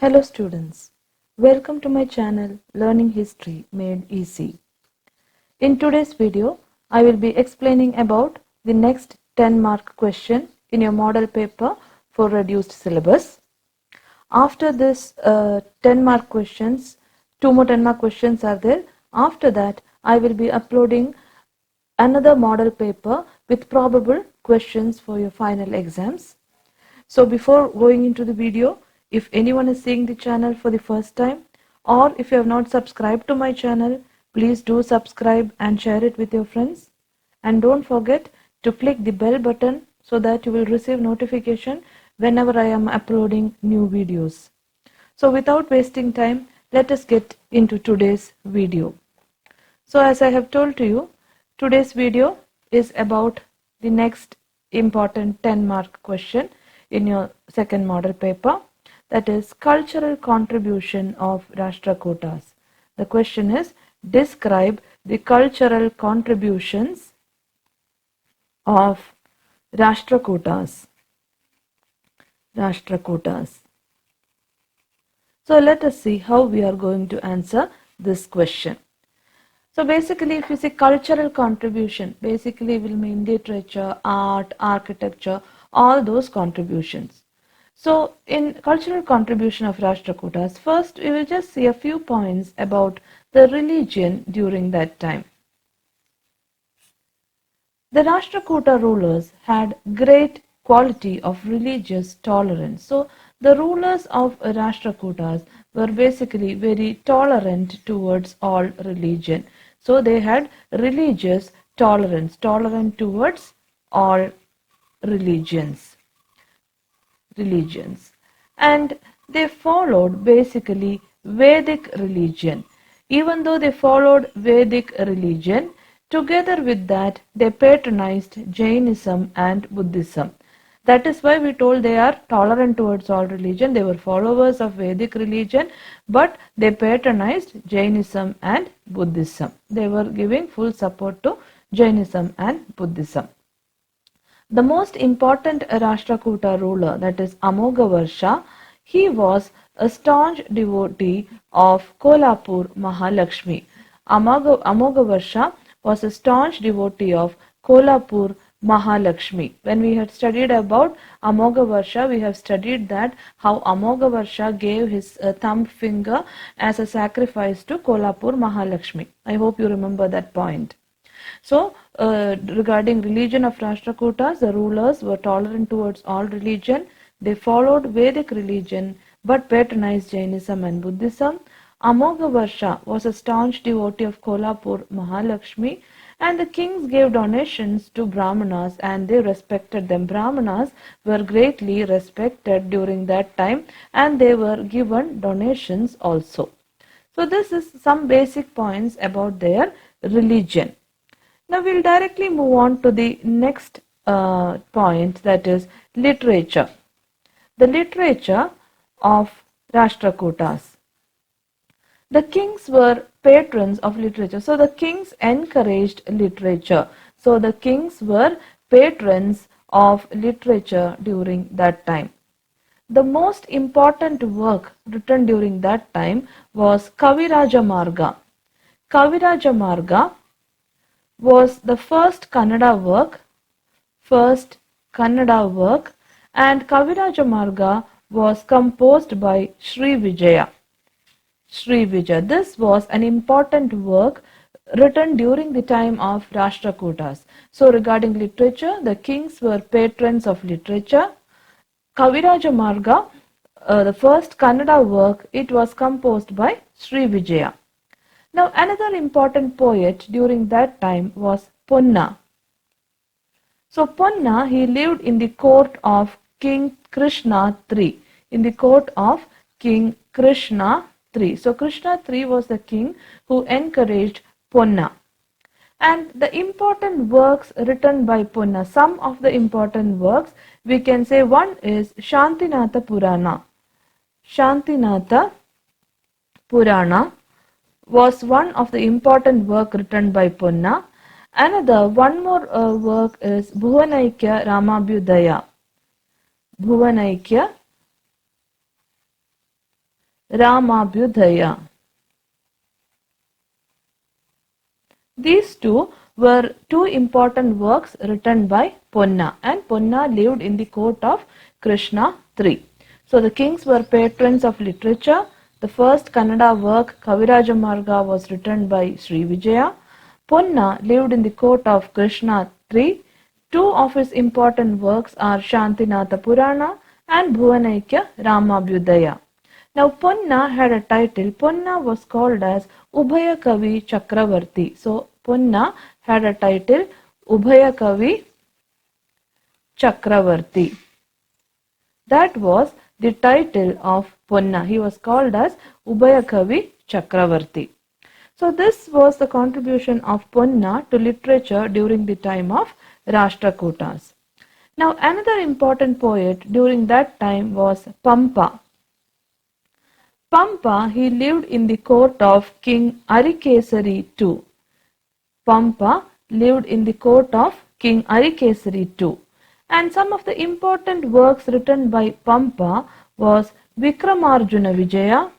Hello students, welcome to my channel Learning History Made Easy. In today's video, I will be explaining about the next 10-mark question in your model paper for reduced syllabus. After this 10-mark questions, two more 10-mark questions are there. After that, I will be uploading another model paper with probable questions for your final exams. So before going into the video, if anyone is seeing the channel for the first time or if you have not subscribed to my channel, please do subscribe and share it with your friends. And don't forget to click the bell button so that you will receive notification whenever I am uploading new videos. So without wasting time, let us get into today's video. So as I have told to you, today's video is about the next important 10-mark question in your second model paper, that is cultural contribution of Rashtrakutas. The question is, describe the cultural contributions of Rashtrakutas. So let us see how we are going to answer this question. So basically, if you say cultural contribution, basically will mean literature, art, architecture, all those contributions. So in cultural contribution of Rashtrakutas, first we will just see a few points about the religion during that time. The Rashtrakuta rulers had great quality of religious tolerance. So the rulers of Rashtrakutas were basically very tolerant towards all religion. So they had religious tolerance, tolerant towards all religions. And they followed basically Vedic religion. Even though they followed Vedic religion, together with that they patronized Jainism and Buddhism. That is why we told they are tolerant towards all religion. They were followers of Vedic religion, but they patronized Jainism and Buddhism. They were giving full support to Jainism and Buddhism. The most important Rashtrakuta ruler, that is Amogavarsha, he was a staunch devotee of Kolhapur Mahalakshmi. Amogavarsha was a staunch devotee of Kolhapur Mahalakshmi. When we had studied about Amogavarsha, we have studied that how Amogavarsha gave his thumb finger as a sacrifice to Kolhapur Mahalakshmi. I hope you remember that point. So, regarding religion of Rashtrakutas, the rulers were tolerant towards all religion. They followed Vedic religion but patronized Jainism and Buddhism. Amogavarsha was a staunch devotee of Kolhapur Mahalakshmi, and the kings gave donations to Brahmanas and they respected them. Brahmanas were greatly respected during that time and they were given donations also. So this is some basic points about their religion. Now we'll directly move on to the next point, that is literature. The literature of Rashtrakutas. The kings were patrons of literature. So the kings encouraged literature. So the kings were patrons of literature during that time. The most important work written during that time was Kaviraja Marga. Kaviraja Marga was the first Kannada work, and Kaviraja Marga was composed by Sri Vijaya. This was an important work written during the time of Rashtrakutas. So regarding literature, the kings were patrons of literature. Kaviraja Marga, the first Kannada work, it was composed by Sri Vijaya. Now another important poet during that time was Ponna. So Ponna, he lived in the court of King Krishna III. So Krishna III was the king who encouraged Ponna. And the important works written by Ponna, some of the important works, we can say one is Shantinatha Purana. Shantinatha Purana was one of the important work written by Ponna. Another, one more work is Bhuvanaikya Ramabhyudaya. Bhuvanaikya Ramabhyudaya. These two were two important works written by Ponna, and Ponna lived in the court of Krishna III. So the kings were patrons of literature. The first Kannada work, Kavirajamarga, was written by Sri Vijaya. Ponna lived in the court of Krishna III. Two of his important works are Shantinatha Purana and Bhuvanaikya Ramabhyudaya. Now Ponna had a title. Ponna was called as Ubhaya Kavi Chakravarti. So Ponna had a title Ubhaya Kavi Chakravarti. That was the title of Ponna. He was called as Ubhaya Kavi Chakravarti. So this was the contribution of Ponna to literature during the time of Rashtrakutas. Now another important poet during that time was Pampa. Pampa, he lived in the court of King Arikesari II. Pampa lived in the court of King Arikesari II. And some of the important works written by Pampa was Vikramarjuna Vijaya,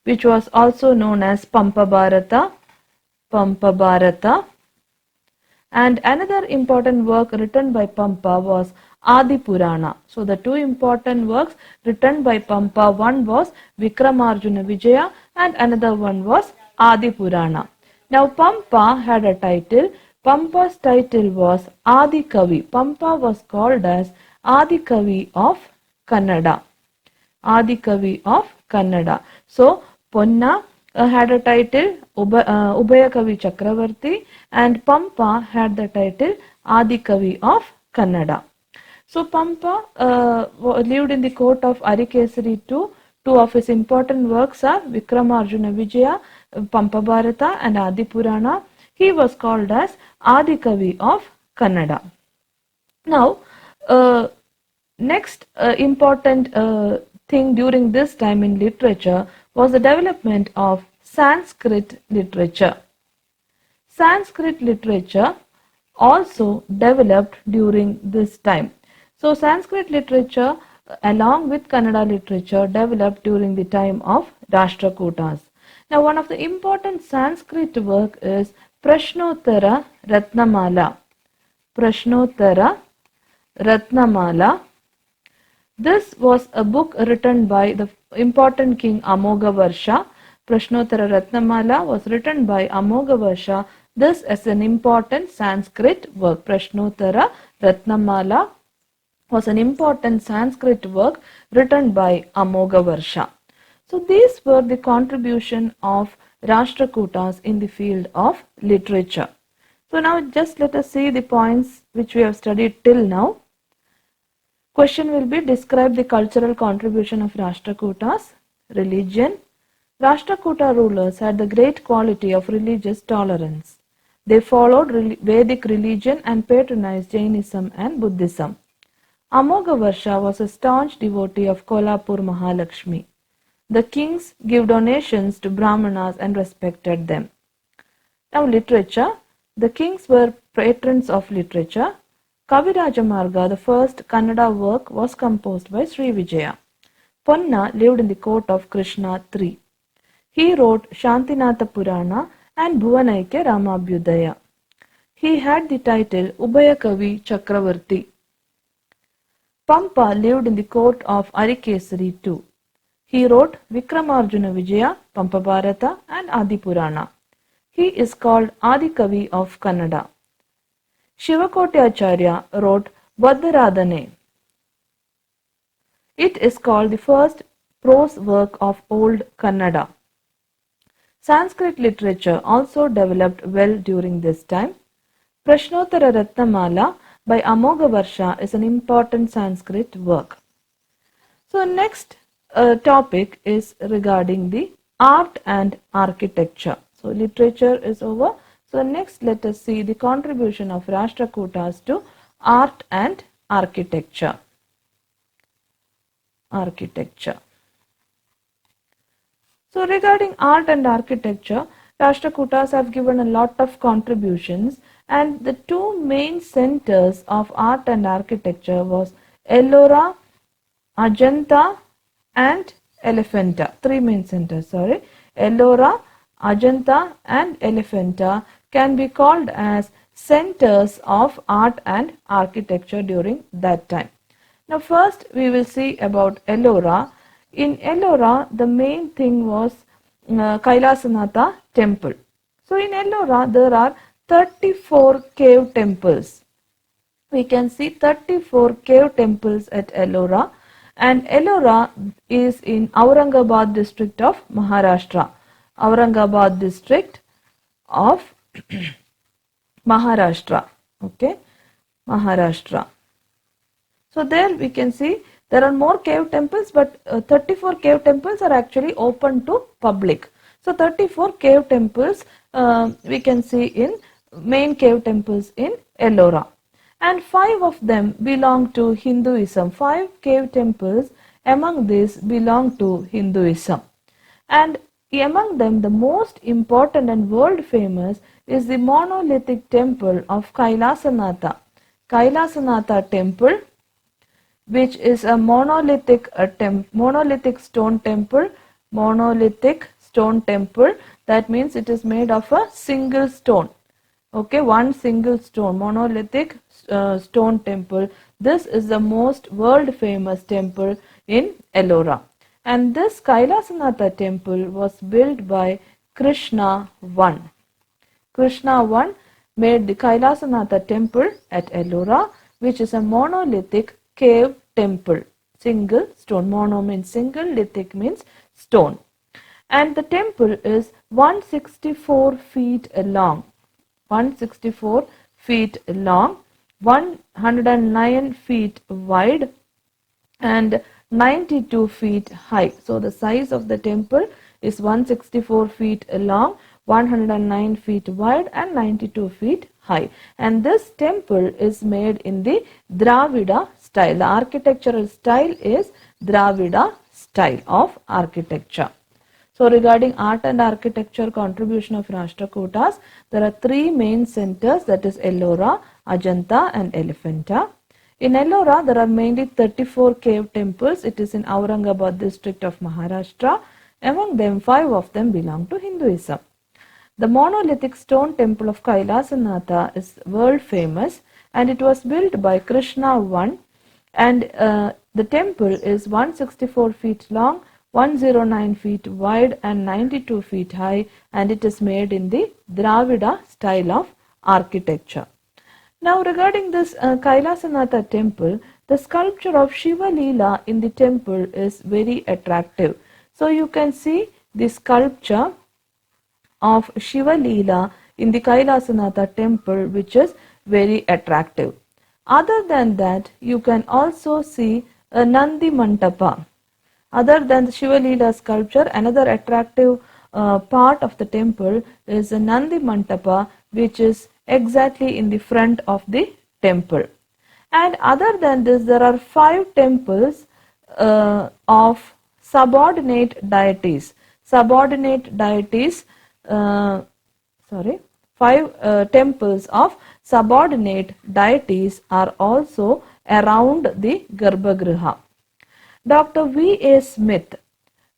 which was also known as Pampa Bharata. And another important work written by Pampa was Adi Purana. So the two important works written by Pampa, one was Vikramarjuna Vijaya and another one was Adi Purana. Now Pampa had a title. Pampa's title was Adi Kavi. Pampa was called as Adi Kavi of Kannada. Adi Kavi of Kannada. So Ponna had a title Ubhaya Kavi Chakravarti, and Pampa had the title Adi Kavi of Kannada. So Pampa lived in the court of Arikesari II. Two of his important works are Vikramarjuna Vijaya, Pampa Bharata and Adi Purana. He was called as Adi Kavi of Kannada. Now, next important thing during this time in literature was the development of Sanskrit literature. Sanskrit literature also developed during this time. So Sanskrit literature along with Kannada literature developed during the time of Rashtrakutas. Now one of the important Sanskrit work is Prashnottara Ratnamala. Prashnottara Ratnamala. This was a book written by the important king Amogavarsha. Prashnottara Ratnamala was written by Amogavarsha. This is an important Sanskrit work. Prashnottara Ratnamala was an important Sanskrit work written by Amogavarsha. So these were the contribution of Rashtrakutas in the field of literature. So now just let us see the points which we have studied till now. Question will be, describe the cultural contribution of Rashtrakutas. Religion. Rashtrakuta rulers had the great quality of religious tolerance. They followed Vedic religion and patronized Jainism and Buddhism. Amogavarsha was a staunch devotee of Kolhapur Mahalakshmi. The kings gave donations to Brahmanas and respected them. Now literature. The kings were patrons of literature. Kavirajamarga, the first Kannada work, was composed by Sri Vijaya. Ponna lived in the court of Krishna III. He wrote Shantinatha Purana and Bhuvanaikya Ramabhyudaya. He had the title Ubhaya Kavi Chakravarti. Pampa lived in the court of Arikesari II. He wrote Vikramarjuna Vijaya, Pampa Bharata and Adi Purana. He is called Adi Kavi of Kannada. Shivakotyacharya wrote Vadharadhane. It is called the first prose work of old Kannada. Sanskrit literature also developed well during this time. Prashnottara Ratnamala by Amogavarsha is an important Sanskrit work. So next topic is regarding the art and architecture. So literature is over. So next let us see the contribution of Rashtrakutas to art and architecture. So regarding art and architecture, Rashtrakutas have given a lot of contributions, and the two main centers of art and architecture was Ellora Ajanta and Elephanta. Three main centers, sorry. Ellora, Ajanta and Elephanta can be called as centers of art and architecture during that time. Now first we will see about Ellora. In Ellora, the main thing was Kailasanatha temple. So in Ellora there are 34 cave temples. We can see 34 cave temples at Ellora, and Ellora is in Aurangabad district of Maharashtra. Aurangabad district of Maharashtra. Okay, Maharashtra. So there we can see there are more cave temples, but 34 cave temples are actually open to public. So 34 cave temples we can see in main cave temples in Ellora. And 5 of them belong to Hinduism. 5 cave temples among these belong to Hinduism. And among them the most important and world famous is the monolithic temple of Kailasanatha. Kailasanatha temple, which is a monolithic stone temple. Monolithic stone temple, that means it is made of a single stone. Okay, one single stone, monolithic stone temple. This is the most world famous temple in Ellora. And this Kailasanatha temple was built by Krishna I. Krishna I made the Kailasanatha temple at Ellora, which is a monolithic cave temple. Single stone. Mono means single, lithic means stone. And the temple is 164 feet long. 164 feet long, 109 feet wide and 92 feet high. So the size of the temple is 164 feet long, 109 feet wide and 92 feet high. And this temple is made in the Dravida style. The architectural style is Dravida style of architecture. So regarding art and architecture contribution of Rashtrakutas, there are 3 main centers, that is Ellora, Ajanta and Elephanta. In Ellora, there are mainly 34 cave temples. It is in Aurangabad district of Maharashtra. Among them, 5 of them belong to Hinduism. The monolithic stone temple of Kailasanatha is world famous, and it was built by Krishna I, and the temple is 164 feet long, 109 feet wide and 92 feet high, and it is made in the Dravida style of architecture. Now regarding this Kailasanatha temple, the sculpture of Shiva Leela in the temple is very attractive. So you can see the sculpture of Shiva Leela in the Kailasanatha temple, which is very attractive. Other than that, you can also see a Nandi Mantapa. Other than the Shiva Leela sculpture, another attractive part of the temple is a Nandi Mantapa, which is exactly in the front of the temple. And other than this, there are 5 temples of subordinate deities. Subordinate deities, 5 temples of subordinate deities are also around the Garbhagriha. Dr. V.A. Smith,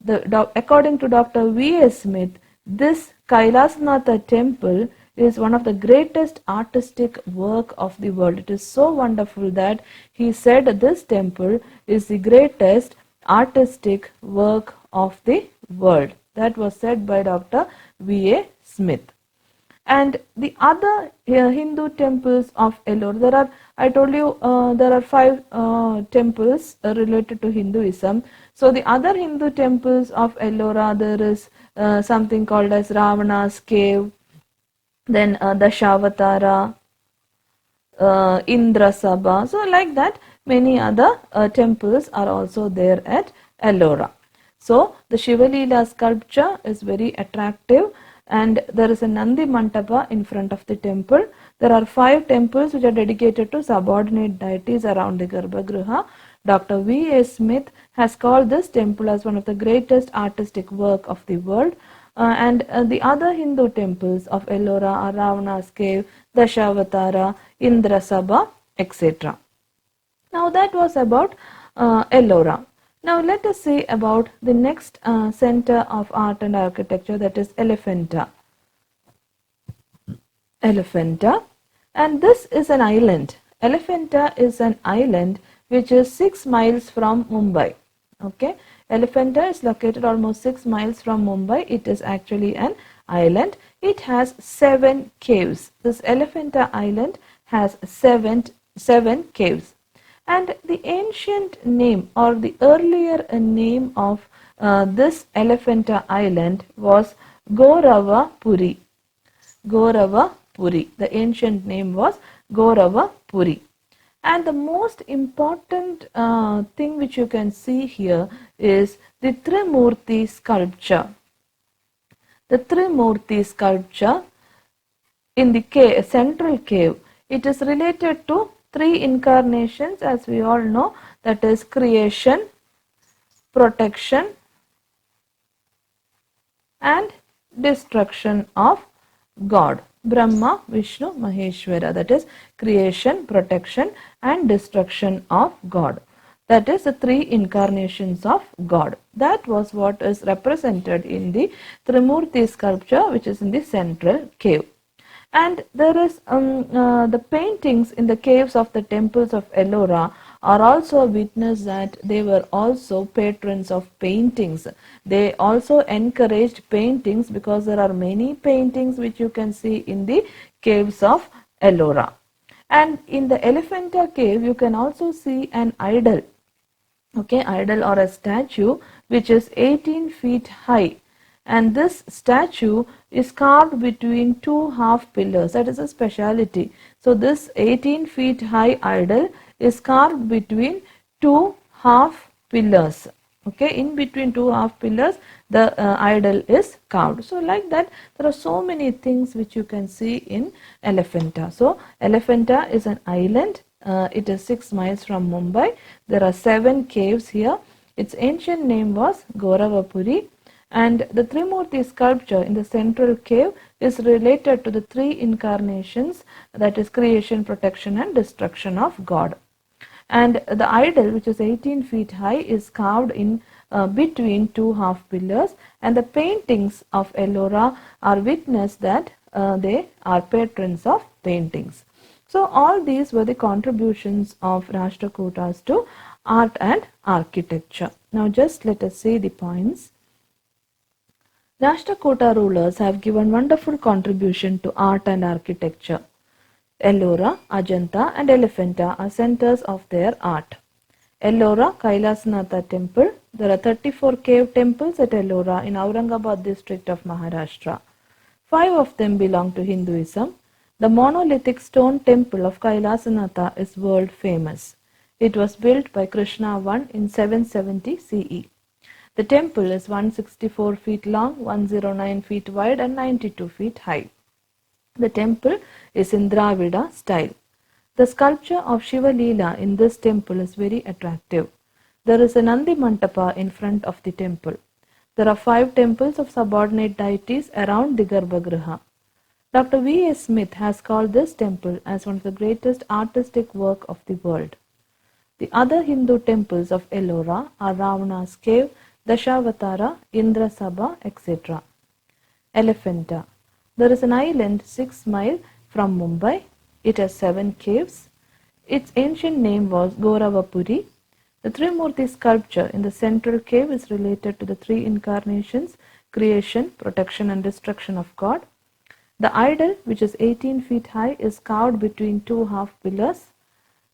according to Dr. V.A. Smith, this Kailasanatha temple is one of the greatest artistic work of the world. It is so wonderful that he said this temple is the greatest artistic work of the world. That was said by Dr. V.A. Smith. And the other Hindu temples of Ellora, I told you there are 5 temples related to Hinduism. So the other Hindu temples of Ellora, there is something called as Ravana's cave, then Dashavatara, Indra Sabha. So like that, many other temples are also there at Ellora. So the Shiva Leela sculpture is very attractive, and there is a Nandi Mantapa in front of the temple. There are 5 temples which are dedicated to subordinate deities around the Garbhagriha. Dr. V.A. Smith has called this temple as one of the greatest artistic work of the world. And the other Hindu temples of Ellora are Ravana's cave, Dashavatara, Indra Sabha, etc. Now that was about Ellora. Now let us see about the next center of art and architecture, that is Elephanta. Elephanta, and this is an island. Elephanta is an island which is 6 miles from Mumbai. Okay, Elephanta is located almost 6 miles from Mumbai. It is actually an island. It has 7 caves. This Elephanta island has seven caves. And the ancient name or the earlier name of this Elephanta island was Goravapuri. Goravapuri. The ancient name was Goravapuri. And the most important thing which you can see here is the Trimurti sculpture. The Trimurti sculpture in the cave, central cave. It is related to 3 incarnations, as we all know, that is creation, protection and destruction of God. Brahma, Vishnu, Maheshwara, that is creation, protection and destruction of God. That is the 3 incarnations of God. That was what is represented in the Trimurti sculpture, which is in the central cave. And there is the paintings in the caves of the temples of Ellora are also a witness that they were also patrons of paintings. They also encouraged paintings because there are many paintings which you can see in the caves of Ellora. And in the Elephanta cave you can also see an idol. Okay, idol or a statue which is 18 feet high. And this statue is carved between 2 half pillars. That is a speciality. So this 18 feet high idol is carved between 2 half pillars. Okay, in between 2 half pillars the idol is carved. So like that there are so many things which you can see in Elephanta. So Elephanta is an island. It is 6 miles from Mumbai. There are 7 caves here. Its ancient name was Goravapuri. And the Trimurti sculpture in the central cave is related to the 3 incarnations, that is creation, protection and destruction of God. And the idol, which is 18 feet high, is carved in between 2 half pillars, and the paintings of Ellora are witness that they are patrons of paintings. So all these were the contributions of Rashtrakutas to art and architecture. Now just let us see the points. Rashtrakuta rulers have given wonderful contribution to art and architecture. Ellora, Ajanta and Elephanta are centers of their art. Ellora, Kailasanatha temple. There are 34 cave temples at Ellora in Aurangabad district of Maharashtra. 5 of them belong to Hinduism. The monolithic stone temple of Kailasanatha is world famous. It was built by Krishna I in 770 CE. The temple is 164 feet long, 109 feet wide and 92 feet high. The temple is in Dravida style. The sculpture of Shiva Leela in this temple is very attractive. There is a Nandi Mantapa in front of the temple. There are 5 temples of subordinate deities around the Garbhagriha. Dr. V.S. Smith has called this temple as one of the greatest artistic work of the world. The other Hindu temples of Ellora are Ravana's cave, Dashavatara, Indra Sabha, etc. Elephanta. There is an island 6 miles from Mumbai. It has 7 caves. Its ancient name was Goravapuri. The Trimurti sculpture in the central cave is related to the 3 incarnations, creation, protection and destruction of God. The idol, which is 18 feet high, is carved between 2 half pillars.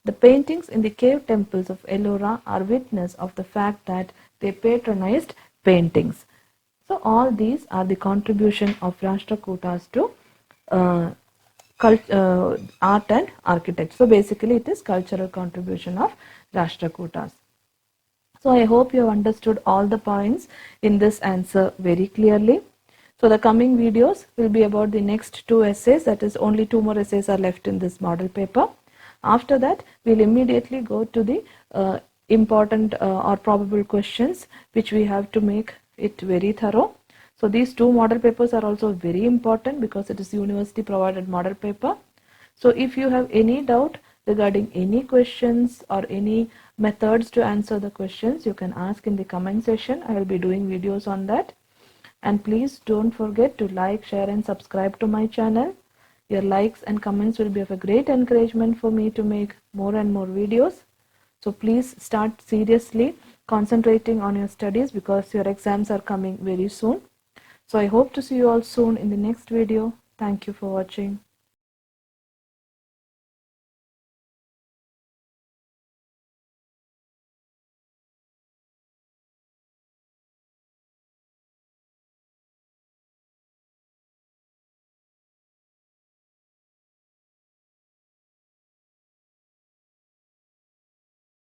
The paintings in the cave temples of Ellora are witness of the fact that they patronized paintings. So all these are the contribution of Rashtrakutas to art and architecture. So basically it is cultural contribution of Rashtrakutas. So I hope you have understood all the points in this answer very clearly. So the coming videos will be about the next 2 essays, that is only 2 more essays are left in this model paper. After that we will immediately go to the important or probable questions which we have to make it very thorough. So these 2 model papers are also very important because it is university provided model paper. So if you have any doubt, regarding any questions or any methods to answer the questions, you can ask in the comment section. I will be doing videos on that. And please don't forget to like, share and subscribe to my channel. Your likes and comments will be of a great encouragement for me to make more and more videos. So please start seriously concentrating on your studies because your exams are coming very soon. So I hope to see you all soon in the next video. Thank you for watching.